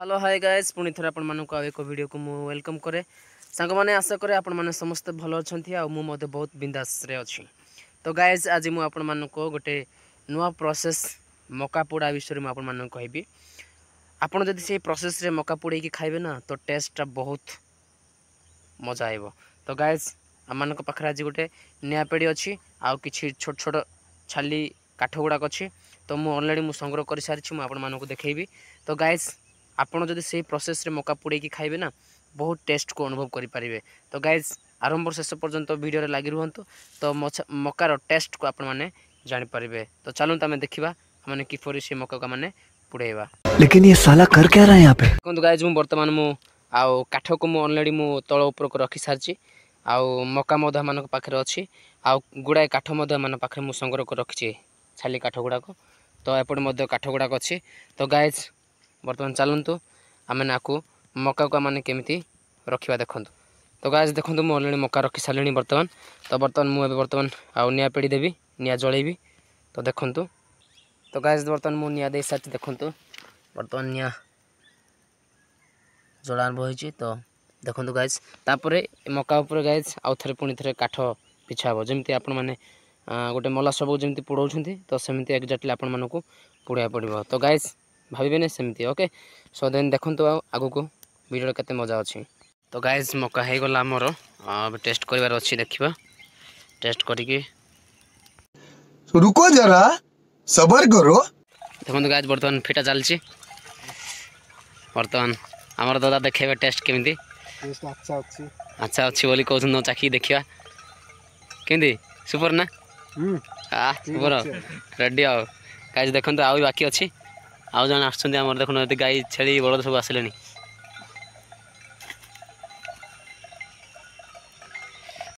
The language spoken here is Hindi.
हेलो हाय गाइस पुणी थोड़ा आपण मानक एक वीडियो को मु वेलकम करे सांग माने आशा करे आपण माने समस्त भलो अछंती आ मु मते बहुत बिंदास रे अछि। तो गाइस आज मु आपण मानक गोटे नुआ प्रोसेस मका पोड़ा विषय में आपण मानक कहबी। आपण जदि से प्रोसेस रे मका पोड़ी की खाइबे ना तो टेस्ट बहुत मजा आइबो। तो गाइस हम मानक पाखरे आज गोटे निया पेड़ी अछि आ किछि छोट छोट छाली काठ गुड़ाक अछि। तो मु ऑलरेडी मु संग्रह कर सारी मु आपण मानक देखैबी। तो गाइस आपण जदि से प्रोसेस रे मका पोड़ी की खाइबे ना बहुत टेस्ट को अनुभव करि परिबे। तो गाइस आरंभ शेष पर्यंत वीडियो रे लागि रहंतु तो मकार टेस्ट को आपण माने जानि परिबे। तो चलूं तमे देखिबा माने किफोरी से मका का माने पुड़ेबा। लेकिन ये साला कर क्या रहा है यहाँ पे? देखो गाइस मु वर्तमान मु आउ काठ को मु ऑलरेडी मु तळ ऊपर को रखि सारची आउ मका मधा मानक पाखरे अछि आउ गुडाय काठ मधा मान पाखरे मु संग्रह को रखिछि छाली काठ गुडा को। तो एपट मध्य काठ गुडा अछि। तो गाइस वर्तमान चलंतु आमे नाकू मका को माने केमिति रखिबा देखंतु। तो गाइस देखंतु मु ऑलरेडी मका रखि सालेनी वर्तमान। तो वर्तमान मु एबे वर्तमान आउ निया पेड़ी देबी निया जळेबी। तो देखंतु तो गाइस वर्तमान मु निया दे साथ देखंतु वर्तमान निया जळान बहिछि। तो देखंतु गाइस तापरे मका ऊपर गाइस आउ थरे पुनी थरे काठ पिछाबो जेमति आपण माने गोटे मला सब जेमति पुडौछंती तो सेमति एक्जेक्टली आपण मानको पुडया पड़िबो। तो गाइस भाबिबेने सेमति ओके। सो देन देखंतु आगु को वीडियो केते मजा अछि। तो गाइस मका हे गला हमर अब टेस्ट करिवार अछि देखिबा टेस्ट करिके रुको जरा सबर करो। देखंतु गाइस वर्तमान फिटा चलछि वर्तमान हमर दादा देखेबे टेस्ट केमिति टेस्ट अच्छा अच्छी बोली कहउछ न चाखी देखिबा केमिति सुपर ना सुपर रेडी आ गाइस देखंतु आउ बाकी अछि आउ जण आछंती हमर देखन गाई छेली बळद सब आसलेनी।